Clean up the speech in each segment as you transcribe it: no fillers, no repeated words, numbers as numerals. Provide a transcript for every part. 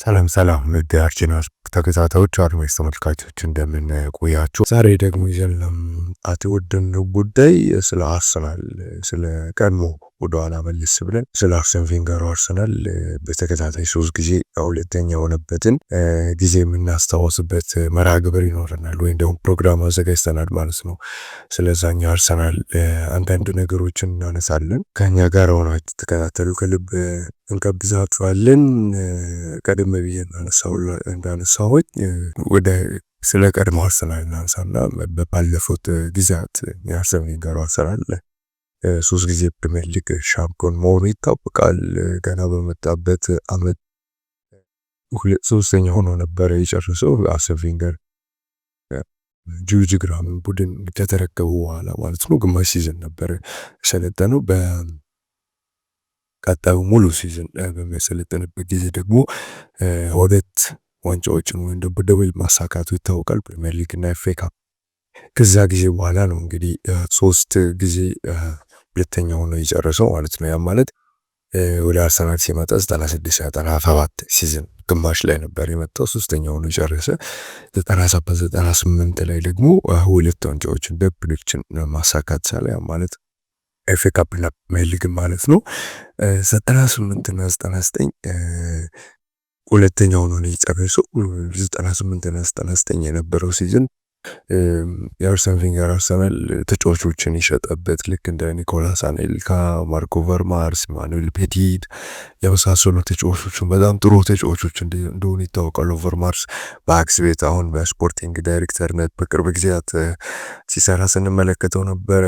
ሰላም ሰላም ውድ የአርሴናል ተከታታዮች አድማጭ ተመልካቾች እንደምን ቆያችሁ? ዛሬ ደግሞ ይዘንላችሁ የወደድነው ጉዳይ ስለ አርሰናል ስለ ቀድሞ ወደኋላ መለስ ብለን ስለ አርሰን ቬንገር አርሰናል በተከታታይ 3 ጊዜ ሁለተኛ የሆነበትን ጊዜ የምናስታውስበት መርሃ ግብር ይኖረናል ወይም ደግሞ ፕሮግራም አዘጋጅተናል ማለት ነው። ስለዛኛው አርሰናል አንዳንድ ነገሮችን እናነሳለን። ከኛ ጋር ሆናችሁ ተከታተሉ ከልብ እንጋብዛችኋለን። ቀደም ብዬ እንዳነሳሁት ወደ ስለ ቀድሞ አርሰናል እናንሳና ባለፉት ጊዜያት የአርሰን ቬንገር አርሰናል 3 ጊዜ ፕሪሚየር ሊግ ሻምፒዮን መሆኑ ይታወቃል። ገና በመጣበት አመት 3ኛ ሆኖ ነበር የጨረሰው። አርሰን ቬንገር ጁጅ ግራም ቡድን ከተረከቡ በኋላ ማለት ነው ግማሽ ሲዝን ነበር ሰለጠነው። ቀጣዩ ሙሉ ሲዝን በሚያሰለጥንበት ጊዜ ደግሞ 2 ዋንጫዎችን ወይም ደግሞ ደብል ማሳካቱ ይታወቃል፣ ፕሪሚየር ሊግ እና ኤፍ ኤ ካፕ። ከዛ ጊዜ በኋላ ነው እንግዲህ 3 ጊዜ ሁለተኛ ሆኖ የጨረሰው ማለት ነው። ያ ማለት ወደ አርሰናል ሲመጣ 96-97 ሲዝን ግማሽ ላይ ነበር የመጣው፣ 3ኛ ሆኖ ጨረሰ። 97-98 ላይ ደግሞ 2 ዋንጫዎችን ደብሎችን ማሳካት ቻለ። ያ ማለት ኤፍ ኤ ካፕ እና ፕሪሚየር ሊግ ማለት ነው። 98 እና 99 ሁለተኛ ሆኖ ነው የጨረሰው። 98 እና 99 የነበረው ሲዝን የአርሰን ቬንገር አርሰናል ተጫዋቾችን ይሸጠበት ልክ እንደ ኒኮላስ አኔልካ፣ ማርኮ ቨርማርስ፣ ኢማኑኤል ፔቲት የመሳሰሉ ተጫዋቾችን በጣም ጥሩ ተጫዋቾች እንደሆኑ ይታወቃሉ። ቨርማርስ በአክስ ቤት አሁን በስፖርቲንግ ዳይሬክተርነት በቅርብ ጊዜያት ሲሰራ ስንመለከተው ነበር።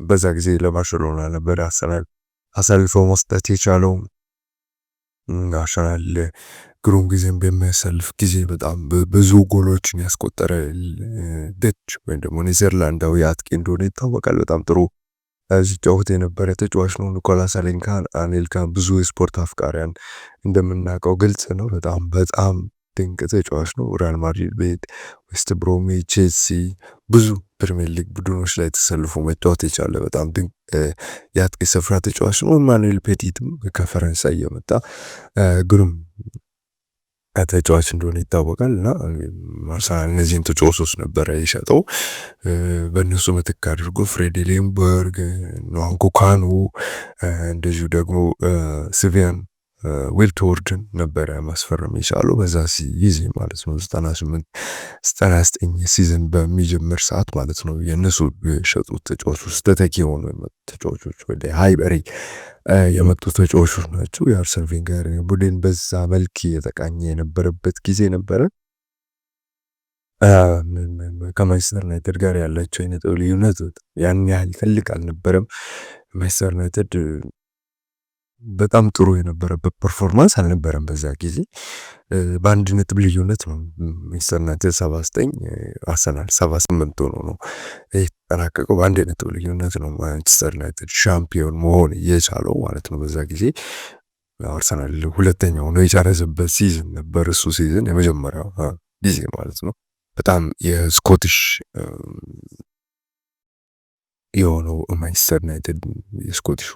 በዛ ጊዜ ለባርሴሎና ነበር አርሰናል አሳልፎ መስጠት የቻለው። አርሰናል ግሩም ጊዜም በሚያሳልፍ ጊዜ በጣም ብዙ ጎሎችን ያስቆጠረ ደች ወይም ደግሞ ኔዘርላንዳዊ አጥቂ እንደሆነ ይታወቃል። በጣም ጥሩ ሲጫወት የነበረ ተጫዋች ነው ኒኮላስ አኔልካ። ብዙ የስፖርት አፍቃሪያን እንደምናውቀው ግልጽ ነው። በጣም ድንቅ ተጫዋች ነው። ሪያል ማድሪድ ቤት፣ ዌስት ብሮሚች፣ ቼልሲ ብዙ ፕሪሚየር ሊግ ቡድኖች ላይ ተሰልፎ መጫወት የቻለ በጣም ድንቅ የአጥቂ ስፍራ ተጫዋች ነው። ኢማኑኤል ፔቲትም ከፈረንሳይ የመጣ ግሩም ተጫዋች እንደሆነ ይታወቃል። እና አርሰናል እነዚህን ተጫዋቾች ነበረ የሸጠው። በእነሱ ምትክ አድርጎ ፍሬዲ ሌምበርግ፣ ንዋንኩ ካኑ እንደዚሁ ደግሞ ስቪያን ዊልትወርድን ነበረ ማስፈረም የቻለው በዛ ጊዜ ማለት ነው። 98-99 ሲዝን በሚጀምር ሰዓት ማለት ነው። የእነሱ የሸጡት ተጫዋቾች ተተኪ የሆኑ ተጫዋቾች ወደ ሃይበሪ የመጡ ተጫዋቾች ናቸው። የአርሰን ቬንገር ቡድን በዛ መልክ የተቃኘ የነበረበት ጊዜ ነበረ። ከማንቸስተር ዩናይትድ ጋር ያላቸው የነጥብ ልዩነት ያን ያህል ትልቅ አልነበረም። ማንቸስተር ዩናይትድ በጣም ጥሩ የነበረበት ፐርፎርማንስ አልነበረም በዛ ጊዜ። በአንድ ነጥብ ልዩነት ነው ማንቸስተር ዩናይትድ 79 አርሰናል 78 ሆኖ ነው የተጠናቀቀው። በአንድ ነጥብ ልዩነት ነው ማንቸስተር ዩናይትድ ሻምፒዮን መሆን የቻለው ማለት ነው። በዛ ጊዜ አርሰናል ሁለተኛው ነው የጨረሰበት ሲዝን ነበር እሱ ሲዝን የመጀመሪያው ጊዜ ማለት ነው። በጣም የስኮቲሽ የሆነው ማንቸስተር ዩናይትድ የስኮቲሹ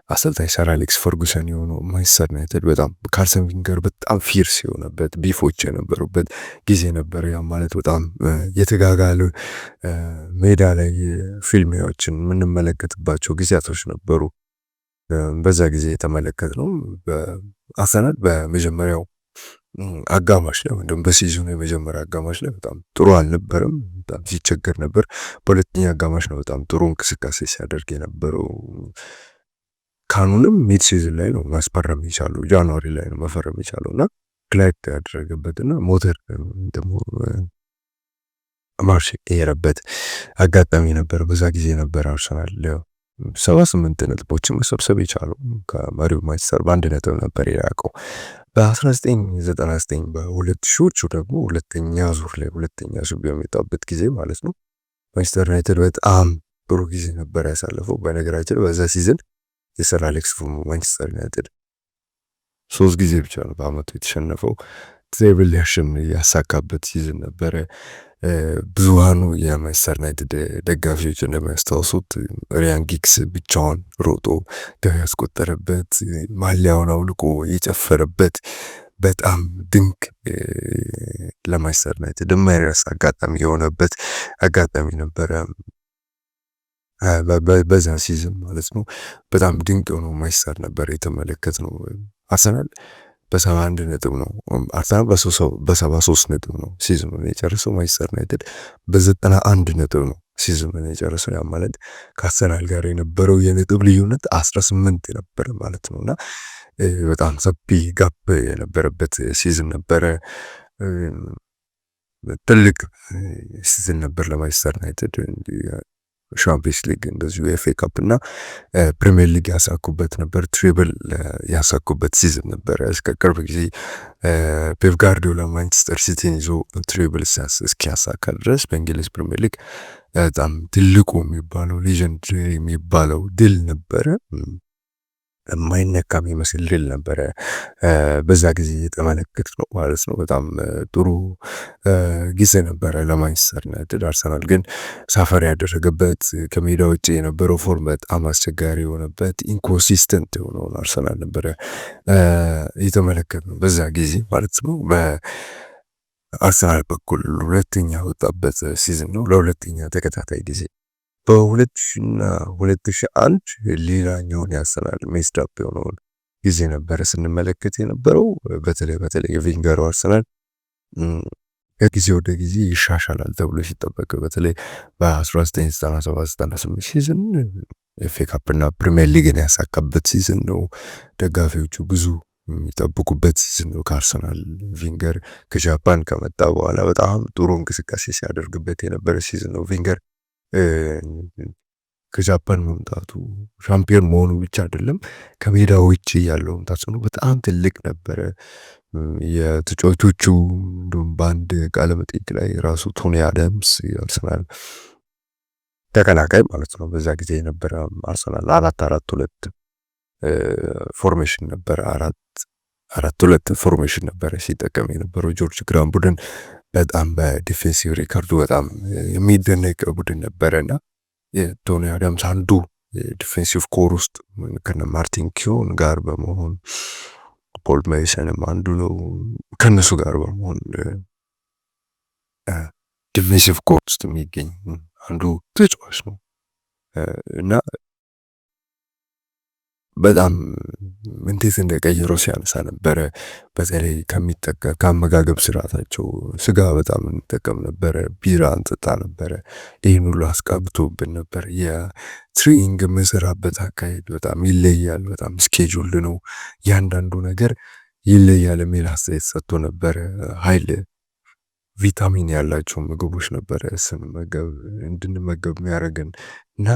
አሰልጣኝ ሰር አሌክስ ፈርጉሰን የሆነው ማንቸስተር ዩናይትድ በጣም ከአርሰን ቬንገር በጣም ፊርስ የሆነበት ቢፎች የነበሩበት ጊዜ ነበር። ያ ማለት በጣም የተጋጋሉ ሜዳ ላይ ፊልሚያዎችን የምንመለከትባቸው ጊዜያቶች ነበሩ። በዛ ጊዜ የተመለከትነው አርሰናል በመጀመሪያው አጋማሽ ላይ ወይም በሲዝኑ የመጀመሪያ አጋማሽ ላይ በጣም ጥሩ አልነበረም። በጣም ሲቸገር ነበር። በሁለተኛ አጋማሽ ነው በጣም ጥሩ እንቅስቃሴ ሲያደርግ የነበረው። ካኑንም ሚድ ሲዝን ላይ ነው ማስፈረም የቻለው፣ ጃንዋሪ ላይ ነው መፈረም የቻለው እና ክላይድ ያደረገበትና ሞተር ደግሞ ማርሽ የረበት አጋጣሚ ነበር። በዛ ጊዜ ነበር አርሰናል 78 ነጥቦችን መሰብሰብ የቻለው ከመሪው ማንቸስተር በአንድ ነጥብ ነበር የራቀው። በ1999 በ2000ዎቹ ደግሞ ሁለተኛ ዙር በሚመጣበት ጊዜ ማለት ነው ማንቸስተር ዩናይትድ በጣም ጥሩ ጊዜ ነበር ያሳለፈው። በነገራችን በዛ ሲዝን የሰር አሌክስ ማንቸስተር ዩናይትድ 3 ጊዜ ብቻ ነው በአመቱ የተሸነፈው። ትሬብል ያሳካበት ሲዝን ነበረ። ብዙሃኑ የማንቸስተር ዩናይትድ ደጋፊዎች እንደሚያስታውሱት ሪያን ጊግስ ብቻውን ሮጦ ያስቆጠረበት ማሊያውን አውልቆ የጨፈረበት በጣም ድንቅ ለማንቸስተር ዩናይትድ የማይረሳ አጋጣሚ የሆነበት አጋጣሚ ነበረ። በዛ ሲዝን ማለት ነው። በጣም ድንቅ የሆነው ማንቸስተር ነበር የተመለከትነው። አርሰናል በ71 ነጥብ ነው፣ አርሰናል በ73 ነጥብ ነው ሲዝኑን የጨረሰው። ማንቸስተር ዩናይትድ በ91 ነጥብ ነው ሲዝኑን የጨረሰው። ያ ማለት ከአርሰናል ጋር የነበረው የነጥብ ልዩነት 18 ነበረ ማለት ነውና በጣም ሰፊ ጋፕ የነበረበት ሲዝን ነበረ። ትልቅ ሲዝን ነበር ለማንቸስተር ዩናይትድ። ሻምፒየንስ ሊግ እንደዚሁ ኤፍ ኤ ካፕ እና ፕሪሚየር ሊግ ያሳኩበት ነበር። ትሪብል ያሳኩበት ሲዝን ነበር። እስከ ቅርብ ጊዜ ፔፕ ጋርዲዮላ ማንቸስተር ሲቲን ይዞ ትሪብል እስኪያሳካ ድረስ በእንግሊዝ ፕሪሚየር ሊግ በጣም ትልቁ የሚባለው ሌጀንድ የሚባለው ድል ነበረ። የማይነካ የሚመስል ድል ነበረ በዛ ጊዜ የተመለከት ነው ማለት ነው። በጣም ጥሩ ጊዜ ነበረ ለማንቸስተር ዩናይትድ። አርሰናል ግን ሳፈር ያደረገበት ከሜዳ ውጭ የነበረው ፎርም በጣም አስቸጋሪ የሆነበት ኢንኮንሲስተንት የሆነውን አርሰናል ነበረ የተመለከት ነው በዛ ጊዜ ማለት ነው። በአርሰናል በኩል ሁለተኛ ወጣበት ሲዝን ነው ለሁለተኛ ተከታታይ ጊዜ። በ2000 እና 2001 ሌላኛውን ያርሰናል ሜስዳፕ የሆነውን ጊዜ ነበረ ስንመለከት የነበረው። በተለይ የቬንገሩ አርሰናል ከጊዜ ወደ ጊዜ ይሻሻላል ተብሎ ሲጠበቅ በተለይ በ1997-98 ሲዝን ኤፍ ኤ ካፕ እና ፕሪሚየር ሊግን ያሳካበት ሲዝን ነው። ደጋፊዎቹ ብዙ የሚጠብቁበት ሲዝን ነው ከአርሰናል። ቬንገር ከጃፓን ከመጣ በኋላ በጣም ጥሩ እንቅስቃሴ ሲያደርግበት የነበረ ሲዝን ነው። ቬንገር ከጃፓን መምጣቱ ሻምፒዮን መሆኑ ብቻ አይደለም፣ ከሜዳ ውጭ ያለው ተጽዕኖ በጣም ትልቅ ነበረ። የተጫዋቾቹ እንዲሁም በአንድ ቃለ መጠይቅ ላይ ራሱ ቶኒ አዳምስ አርሰናል ተከላካይ ማለት ነው በዛ ጊዜ የነበረ አርሰናል 4-4-2 ፎርሜሽን ነበረ። 4-4-2 ፎርሜሽን ነበረ ሲጠቀም የነበረው ጆርጅ ግራም ቡድን በጣም በዲፌንሲቭ ሪካርዱ በጣም የሚደነቅ ቡድን ነበረና የቶኒ አዳምስ አንዱ ዲፌንሲቭ ኮር ውስጥ ከነ ማርቲን ኪዮን ጋር በመሆን ፖል ሜሰንም አንዱ ነው ከነሱ ጋር በመሆን ዲፌንሲቭ ኮር ውስጥ የሚገኝ አንዱ ተጫዋች ነው እና በጣም እንዴት እንደቀየረው ሲያነሳ ነበረ። በተለይ ከአመጋገብ ስርዓታቸው ስጋ በጣም እንጠቀም ነበረ፣ ቢራ እንጠጣ ነበረ። ይህን ሁሉ አስቀብቶብን ነበር። የትሬኒንግ የምንሰራበት አካሄድ በጣም ይለያል፣ በጣም ስኬጁልድ ነው፣ እያንዳንዱ ነገር ይለያል የሚል አስተያየት ሰጥቶ ነበረ። ኃይል ቪታሚን ያላቸው ምግቦች ነበረ እንድንመገብ የሚያደርገን እና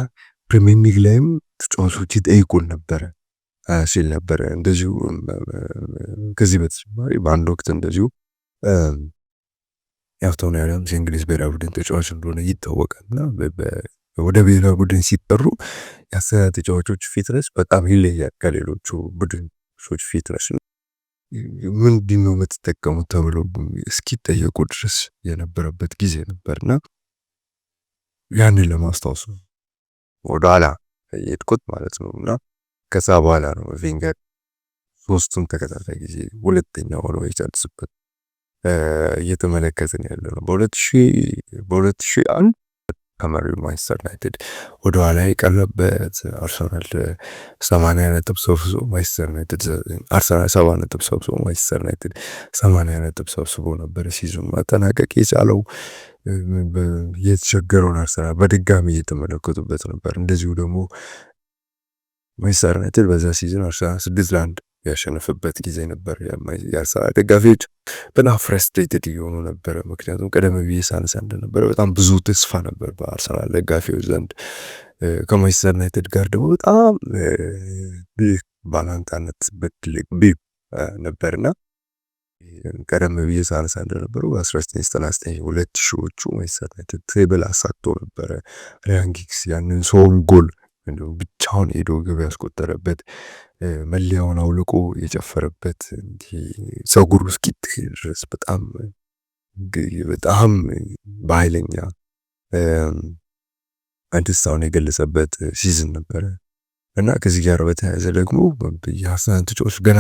ፕሪሚየር ሊግ ላይም ተጫዋቾች ይጠይቁን ነበረ ሲል ነበረ። እንደዚሁ ከዚህ በተጨማሪ በአንድ ወቅት እንደዚሁ ቶኒ አዳምስ የእንግሊዝ ብሔራዊ ቡድን ተጫዋች እንደሆነ ይታወቃል እና ወደ ብሔራዊ ቡድን ሲጠሩ የአሰራ ተጫዋቾች ፊትነስ በጣም ይለያል ከሌሎቹ ቡድኖች ፊትነስ። ምንድን ነው የምትጠቀሙት ተብለው እስኪጠየቁ ድረስ የነበረበት ጊዜ ነበርና ያንን ለማስታወስ ነው ወደኋላ የሄድኩት ማለት ነው። እና ከዛ በኋላ ነው ቬንገር ሶስቱን ተከታታይ ጊዜ ሁለተኛ ሆኖ የጨረሰበት እየተመለከትን ያለ ነው። በ2001 ከመሪው ማንቸስተር ዩናይትድ ወደኋላ የቀረበት አርሰናል 80 ነጥብ ሰብስቦ ማንቸስተር ዩናይትድ አርሰናል 70 ነጥብ ሰብስቦ ማንቸስተር ዩናይትድ 80 ነጥብ ሰብስቦ ነበር ሲዝኑ ማጠናቀቅ የቻለው። የተቸገረውን አርሰናል በድጋሚ እየተመለከቱበት ነበር። እንደዚሁ ደግሞ ማንቸስተር ዩናይትድ በዛ ሲዝን አርሰናል 6-1 ያሸነፈበት ጊዜ ነበር። የአርሰናል ደጋፊዎች በጣም ፍረስትሬትድ እየሆኑ ነበረ። ምክንያቱም ቀደም ብዬ ሳነሳ እንደነበረ በጣም ብዙ ተስፋ ነበር በአርሰናል ደጋፊዎች ዘንድ። ከማንቸስተር ዩናይትድ ጋር ደግሞ በጣም ባላንጣነት በትልቅ ቢብ ነበርና ቀደም ብዬ ሳነሳ እንደነበረው በ1999 2000ዎቹ ማንቸስተር ዩናይትድ ትሬብል አሳክቶ ነበረ። ራያን ጊግስ ያንን ሶን ጎል እንደው ብቻውን ሄዶ ግብ ያስቆጠረበት መለያውን አውልቆ የጨፈረበት ፀጉሩ እስኪታይ ድረስ በጣም በኃይለኛ ደስታውን የገለጸበት ሲዝን ነበረ እና ከዚህ ጋር በተያያዘ ደግሞ የአርሰናል ተጫዋቾች ገና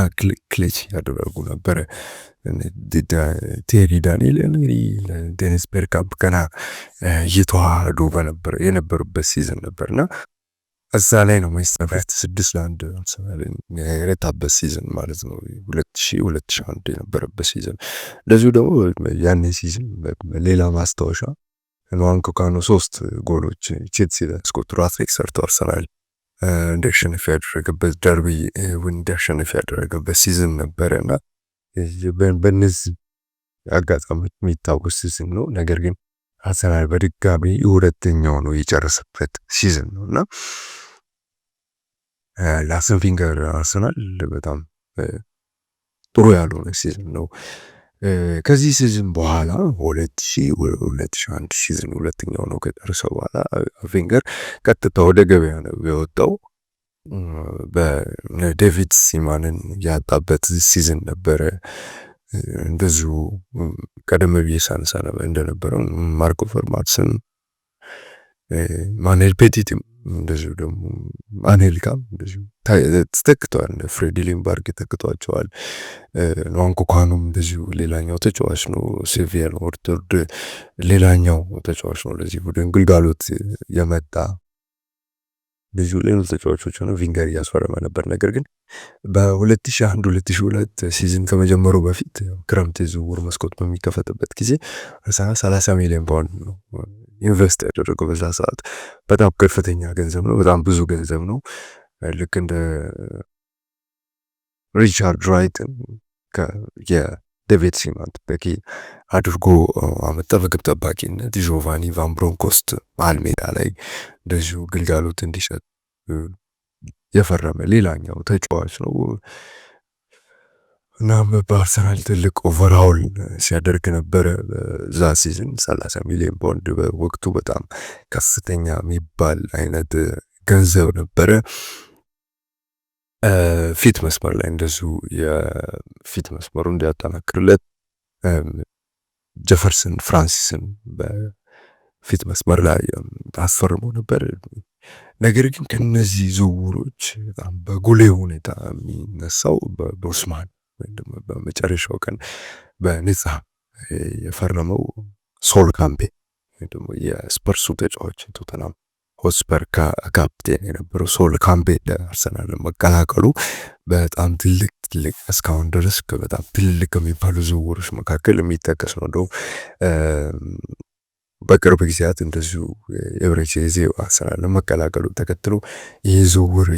ክለች ያደረጉ ነበረ። ቴሪ ዳንኤል እንግዲህ ዴኒስ ቤርካምፕ ገና እየተዋሃዱ የነበሩበት ሲዝን ነበርና እዛ ላይ ነው ማንቸስተር ዩናይትድ 6-1 አርሰናልን የረታበት ሲዝን ማለት ነው። 2001 የነበረበት ሲዝን። እንደዚሁ ደግሞ ያኔ ሲዝን ሌላ ማስታወሻ ንዋንኮ ካኖ 3 ጎሎች ቼልሲ ስኮትሮ ሃትሪክ ሰርቶ አርሰናል እንዲያሸንፍ ያደረገበት ደርቢ እንዲያሸንፍ ያደረገበት ሲዝን ነበረና በእነዚህ አጋጣሚዎች የሚታወስ ሲዝን ነው። ነገር ግን አርሰናል በድጋሚ ሁለተኛው ነው የጨረሰበት ሲዝን ነው እና ለአርሰን ቬንገር አርሰናል በጣም ጥሩ ያልሆነ ሲዝን ነው። ከዚህ ሲዝን በኋላ 2001 ሲዝን ሁለተኛው ነው ከጨረሰ በኋላ ቬንገር ቀጥታ ወደ ገበያ ነው የወጣው። በዴቪድ ሲማንን ያጣበት ሲዝን ነበረ። እንደዚሁ ቀደም ብዬ ሳነሳ እንደነበረው ማርኮ ቨርማትሰን፣ ማኑኤል ፔቲትም እንደዚሁ ደግሞ አኔልካም እንደዚሁ ተተክተዋል። ፍሬዲ ሊምባርግ ተተክቷቸዋል። ንዋንኮ ካኖም እንደዚሁ ሌላኛው ተጫዋች ነው። ሴቪየር ኦርቶርድ ሌላኛው ተጫዋች ነው። ለዚህ ቡድን ግልጋሎት የመጣ ብዙ ሌሎች ተጫዋቾች ሆነ ቪንገር እያስፈረመ ነበር። ነገር ግን በ2001-2002 ሲዝን ከመጀመሩ በፊት ክረምት የዝውውር መስኮት በሚከፈትበት ጊዜ 30 ሚሊዮን ፓውንድ ነው ኢንቨስት ያደረገው። በዛ ሰዓት በጣም ከፍተኛ ገንዘብ ነው፣ በጣም ብዙ ገንዘብ ነው። ልክ እንደ ሪቻርድ ራይትን የዴቪድ ሲማን ጠባቂ አድርጎ አመጣ። በግብ ጠባቂነት ጆቫኒ ቫን ብሮንኮስት መሃል ሜዳ ላይ እንደዚሁ ግልጋሎት እንዲሰጥ የፈረመ ሌላኛው ተጫዋች ነው እና በአርሰናል ትልቅ ኦቨርሃውል ሲያደርግ ነበረ። በዛ ሲዝን 30 ሚሊዮን ፓውንድ በወቅቱ በጣም ከፍተኛ የሚባል አይነት ገንዘብ ነበረ። ፊት መስመር ላይ እንደዚሁ የፊት መስመሩ እንዲያጠናክርለት ጀፈርሰን ፍራንሲስን በፊት መስመር ላይ አስፈርሞ ነበር። ነገር ግን ከነዚህ ዝውውሮች በጣም በጉልህ ሁኔታ የሚነሳው በኦስማን ወይም ደግሞ በመጨረሻው ቀን በነፃ የፈረመው ሶል ካምቤ ወይም ደግሞ የስፐርሱ ተጫዋች ቶተናም ሆስፐር ካፕቴን የነበረው ሶል ካምቤ ለአርሰናል መቀላቀሉ በጣም ትልቅ እስካሁን ድረስ በጣም ትልቅ ከሚባሉ ዝውውሮች መካከል የሚጠቀስ ነው። እንደውም በቅርብ ጊዜያት እንደዚሁ ኤብሬቺዜ አርሰናል መቀላቀሉ ተከትሎ ይህ ዝውውር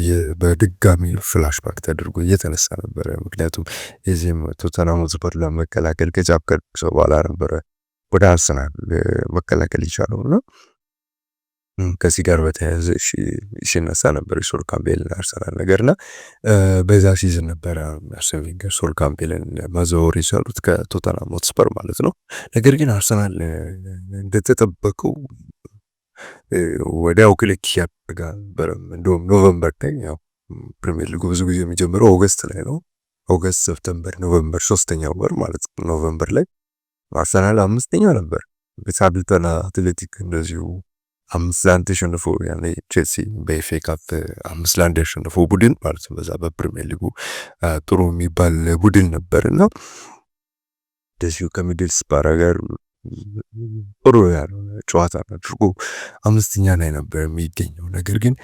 በድጋሚ ፍላሽባክ ተደርጎ እየተነሳ ነበረ። ምክንያቱም የዚህም ቶተንሃም ሆትስፐር ለመቀላቀል ከጫፍ ከደረሰ በኋላ ነበረ ወደ አርሰናል መቀላቀል ይቻለውና ከዚህ ጋር በተያያዘ ሲነሳ ነበር የሶል ካምቤልን አርሰናል ነገርና በዛ ሲዝን ነበረ አርሰን ቬንገር ሶል ካምቤልን ማዘዋወር የቻሉት ከቶተንሃም ሆትስፐር ማለት ነው። ነገር ግን አርሰናል እንደተጠበቀው ወዲያው ክሊክ ያደረገ አልነበረም። እንደውም ኖቨምበር ላይ ያው ፕሪሚየር ሊጉ ብዙ ጊዜ የሚጀምረው ኦገስት ላይ ነው። ኦገስት፣ ሰፕተምበር፣ ኖቨምበር ሶስተኛው ወር ማለት ነው። ኖቨምበር ላይ አርሰናል 5ኛ ነበር። በሳብልተና አትሌቲክ እንደዚሁ 5-1 ተሸንፎ ያኔ ቼልሲ በኤፍኤ ካፕ 5-1 ያሸንፎ ቡድን ማለት ነው። በዛ በፕሪሚየር ሊጉ ጥሩ የሚባል ቡድን ነበርና እንደዚሁ ከሚድልስብራ ጋር ጥሩ ያለው ጨዋታ አድርጎ 5ኛ ላይ ነበር የሚገኘው። ነገር ግን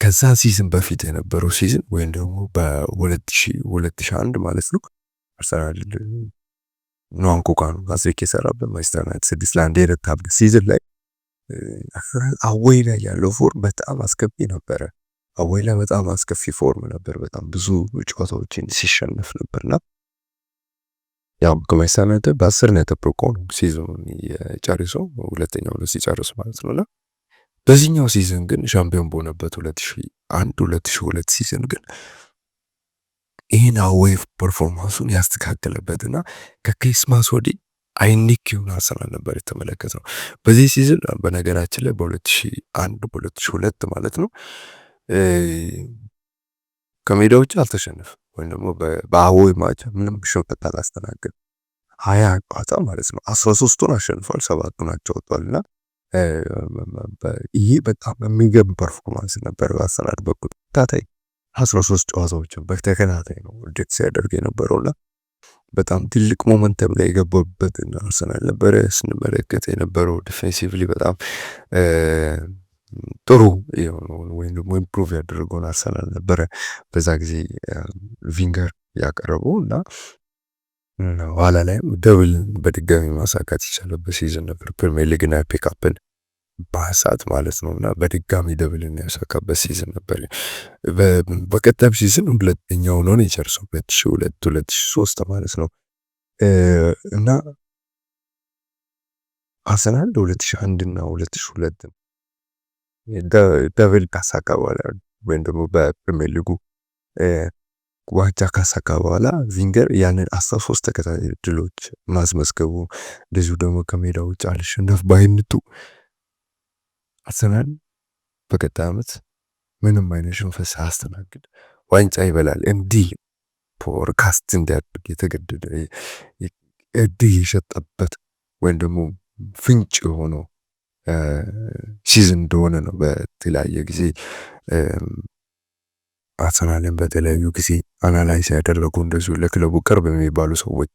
ከዛ ሲዝን በፊት የነበረው ሲዝን ወይም ደግሞ በ2001 ማለት ነው አርሰናል ንዋንኮ ካኖ ሃትሪክ የሰራበት ማንቸስተር ዩናይትድ 6-1 የረታበት ሲዝን ላይ አዌይ ላይ ያለው ፎርም በጣም አስከፊ ነበረ። አዌይ ላይ በጣም አስከፊ ፎርም ነበር። በጣም ብዙ ጨዋታዎችን ሲሸነፍ ነበርና ያው ከማንቸስተር ዩናይትድ በ10 ነጥብ ርቆ ነው ሲዝኑን የጨረሰው፣ ሁለተኛው ነው ሲጨርስ ማለት ነውና በዚህኛው ሲዝን ግን ሻምፒዮን በሆነበት 2001-2002 ሲዝን ግን ይህን አዌይ ፐርፎርማንሱን ያስተካከለበትና ከክሪስማስ ወዲህ አይኒክ የሆነ አርሰናል ነበር የተመለከተው። በዚህ ሲዝን በነገራችን ላይ በ2001-2002 ማለት ነው ከሜዳ ውጭ አልተሸነፈም ወይም ደግሞ በአዌይ ማች ምንም ሽንፈት አላስተናገደም። 20 ጨዋታ ማለት ነው 13ቱን አሸንፏል፣ 7ቱን አቻ ወጥቷልና ይሄ በጣም የሚገርም ፐርፎርማንስ ነበር በአርሰናል በኩል። ታታይ 13 ጨዋታዎችን በተከታታይ ነው ድል ሲያደርግ የነበረውና በጣም ትልቅ ሞመንተም ላይ የገባበትን አርሰናል ነበረ ስንመለከት የነበረው። ዲፌንሲቭሊ በጣም ጥሩ የሆነውን ወይም ደግሞ ኢምፕሩቭ ያደረገውን አርሰናል ነበረ በዛ ጊዜ ቪንገር ያቀረበው እና ኋላ ላይም ደብል በድጋሚ ማሳካት የቻለበት ሲዝን ነበር። ፕሪሚየር ሊግና ፒክአፕን በሰዓት ማለት ነው እና በድጋሚ ደብልን ያሳካበት ሲዝን ነበር። በቀጣይ ሲዝን ሁለተኛው ነው የጨረሰው 2002 2003 ማለት ነው እና አርሰናል 2001 እና 2002 ደብል ካሳካ በኋላ ወይም ደግሞ በፕሪሚየር ሊጉ ዋንጫ ካሳካ በኋላ ቪንገር ያንን 13 ተከታታይ ድሎች ማስመዝገቡ እንደዚሁ ደግሞ ከሜዳ ውጭ አልሸነፍ ባይነቱ አርሰናል በቀጣይ ዓመት ምንም አይነት ሽንፈት ሳያስተናግድ ዋንጫ ይበላል እንዲህ ፖድካስት እንዲያደርግ የተገደደ እድል የሸጠበት ወይም ደግሞ ፍንጭ የሆነው ሲዝን እንደሆነ ነው። በተለያየ ጊዜ አርሰናልን በተለያዩ ጊዜ አናላይዝ ያደረጉ እንደዚሁ ለክለቡ ቅርብ የሚባሉ ሰዎች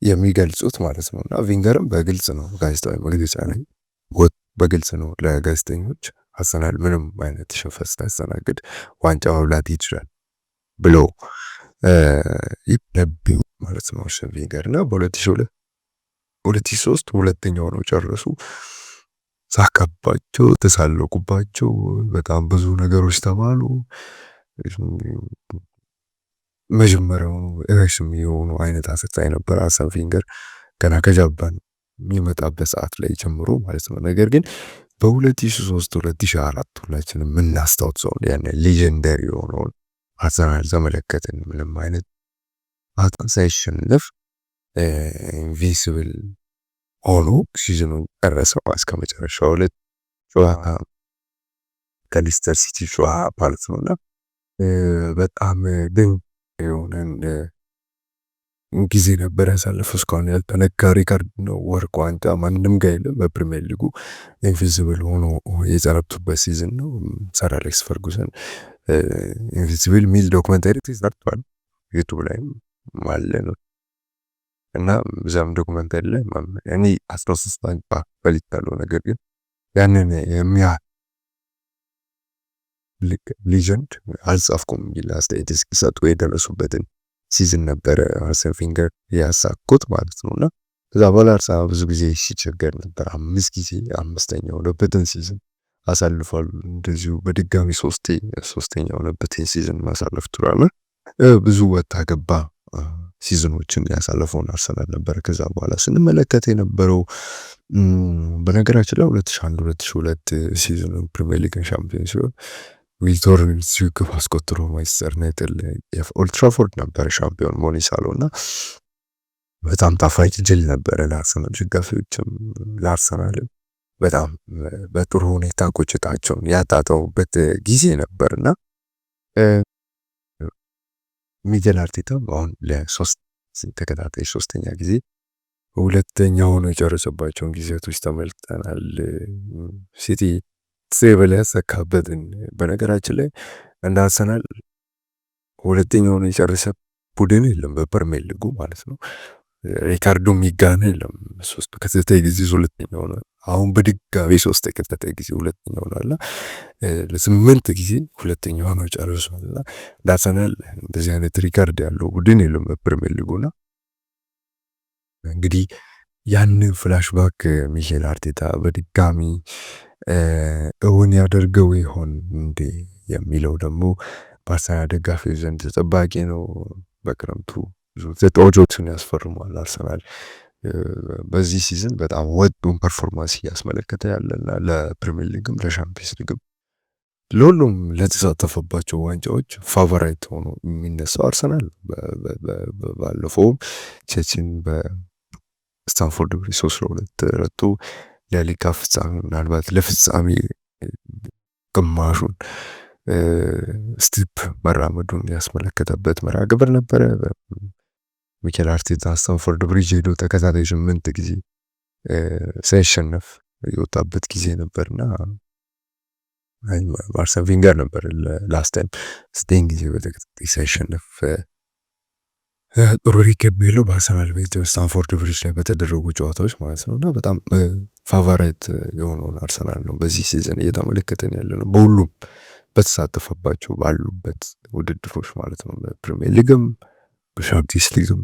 የሚገልጹት ማለት ነው እና ቪንገርም በግልጽ ነው ጋዜጣዊ መግለጫ ላይ በግልጽ ነው ለጋዜጠኞች አርሰናል ምንም አይነት ሽንፈት ሳያስተናግድ ዋንጫ መብላት ይችላል ብሎ ይነብዩ ማለት ነው ቪንገር እና በ2002 2003 ሁለተኛው ነው ጨረሱ። ሳካባቸው ተሳለቁባቸው፣ በጣም ብዙ ነገሮች ተባሉ። መጀመሪያው ረሽም የሆኑ አይነት አሰልጣኝ ነበር አርሰን ቬንገር ገና ከጃፓን የሚመጣበት ሰዓት ላይ ጀምሮ ማለት ነው። ነገር ግን በ2003 2004 ሁላችንም የምናስታውሰው ያን ሌጀንደሪ የሆነውን አርሰናል ተመለከትን። ምንም አይነት አጣን ሳይሸነፍ ኢንቪንሲብል ሆኖ ሲዝኑን ጨረሰው እስከ መጨረሻው ሁለት ጨዋታ ከሊስተር ሲቲ ጨዋታ ማለት ነውና በጣም ድንቅ የሆነን ጊዜ ነበር ያሳለፈው። እስካሁን ያልተነካ ሪካርድ ነው። ወርቅ ዋንጫ ማንም ጋር የለም በፕሪሚየር ሊጉ ኢንቪንሲብል ሆኖ የጨረቱበት ሲዝን ነው። ሰር አሌክስ ፈርጉሰን ኢንቪንሲብል ሚል ዶክመንታሪ ተሰርቷል ዩቱብ ላይም አለ ነው እና እዛም ዶክመንታሪ ላይ እኔ 13 ዋንጫ በልቻለሁ፣ ነገር ግን ያንን የሚያህል ሊጀንድ አልጻፍኩም የሚል አስተያየት እስኪሰጡ የደረሱበትን ሲዝን ነበረ አርሰን ቬንገር ያሳኩት ማለት ነውና ከዛ በኋላ አርሰናል ብዙ ጊዜ ሲቸገር ነበር። 5 ጊዜ አምስተኛ የሆነበትን ሲዝን አሳልፏል። እንደዚሁ በድጋሚ ሶስተኛ የሆነበትን ሲዝን ማሳለፍ ቱራለ ብዙ ወጣ ገባ ሲዝኖችን ያሳለፈውን አርሰናል ነበር። ከዛ በኋላ ስንመለከት የነበረው በነገራችን ላይ 2001 2002 ሲዝን ፕሪሚየር ሊግ ሻምፒዮን ሲሆን ቪክቶር ግብ አስቆጥሮ ማንቸስተር ዩናይትድ ኦልድ ትራፎርድ ነበር ሻምፒዮን መሆን የቻለው እና በጣም ጣፋጭ ድል ነበረ ለአርሰናል ደጋፊዎችም ለአርሰናልም በጣም በጥሩ ሁኔታ ቁጭታቸውን ያጣጣሙበት ጊዜ ነበርና ሚኬል አርቴታ አሁን ለሶስት ተከታታይ ሶስተኛ ጊዜ ሁለተኛ ሆኖ የጨረሰባቸውን ጊዜያቶች ተመልክተናል። ሲቲ ትሬብል ያሳካበትን በነገራችን ላይ እንደ አርሰናል ሁለተኛ ሆኖ የጨረሰ ቡድን የለም በፕሪሚየር ሊጉ ማለት ነው። ሪካርዶ የሚጋነ የለም። 3 ተከታታይ ጊዜ ሁለተኛ ሆነ። አሁን በድጋሚ 3 ተከታታይ ጊዜ ሁለተኛ ሆኗልና ለ8 ጊዜ ሁለተኛ ሆኖ ጨርሷልና አርሰናል እንደዚህ አይነት ሪካርድ ያለው ቡድን የለም በፕሪሚየር ሊጉና እንግዲህ ያንን ፍላሽባክ ሚኬል አርቴታ በድጋሚ እውን ያደርገው ይሆን እንዴ የሚለው ደግሞ በአርሰናል ደጋፊዎች ዘንድ ተጠባቂ ነው። በክረምቱ ብዙ ተጫዋቾችን ያስፈርማል አርሰናል በዚህ ሲዝን በጣም ወጡን ፐርፎርማንስ እያስመለከተ ያለና ለፕሪሚየር ሊግም ለሻምፒየንስ ሊግም ለሁሉም ለተሳተፈባቸው ዋንጫዎች ፋቮራይት ሆኖ የሚነሳው አርሰናል ባለፈው ቼልሲን በስታንፎርድ ብሪጅ 3-2 ረቱ ለሊጋ ፍጻሜ ምናልባት ለፍጻሜ ግማሹን ስቲፕ መራመዱን ያስመለከተበት መርሃ ግብር ነበረ። ሚኬል አርቴታ ስታንፎርድ ብሪጅ ሄዶ ተከታታይ 8 ጊዜ ሳይሸነፍ የወጣበት ጊዜ ነበርና አርሰን ቬንገር ነበር ላስት ታይም 9 ጊዜ በተከታታይ ሳይሸነፍ ጥሩ ሪከርድ የለው በአርሰናል ቤት ስታንፎርድ ብሪጅ ላይ በተደረጉ ጨዋታዎች ማለት ነው። እና በጣም ፋቫራይት የሆነውን አርሰናል ነው በዚህ ሲዝን እየተመለከተን ያለ ነው፣ በሁሉም በተሳተፈባቸው ባሉበት ውድድሮች ማለት ነው። በፕሪሚየር ሊግም በሻምፒየንስ ሊግም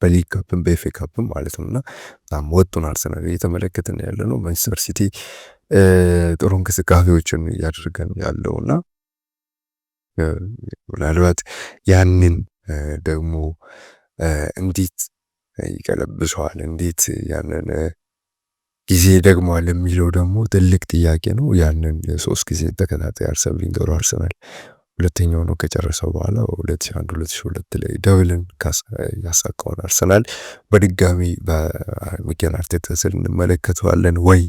በሊግ ካፕም በኤፍኤ ካፕም ማለት ነው። እና በጣም ወጡን አርሰናል እየተመለከተን ያለ ነው። ማንቸስተር ሲቲ ጥሩ እንቅስቃሴዎችን እያደረገን ያለው እና ምናልባት ያንን ደግሞ እንዴት ይቀለብሰዋል፣ እንዴት ያንን ጊዜ ደግሟል የሚለው ደግሞ ትልቅ ጥያቄ ነው። ያንን 3 ጊዜ ተከታታይ አርሰን ቬንገሩ አርሰናል ሁለተኛው ነው ከጨረሰው በኋላ 2001 2002 ላይ ደብልን ያሳካውን አርሰናል በድጋሚ በሚኬል አርቴታ ስር እንመለከተዋለን ወይ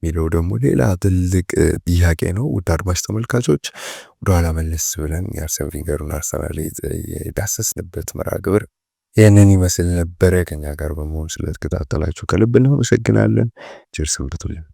የሚለው ደግሞ ሌላ ትልቅ ጥያቄ ነው። ውድ አድማጭ ተመልካቾች ወደኋላ መለስ ብለን የአርሰን ቬንገሩን አርሰናል የዳሰስንበት መርሃ ግብር ይህንን ይመስል ነበረ። ከኛ ጋር በመሆን ስለተከታተላችሁ ከልብ እናመሰግናለን። ቸር ሰንብቱልን።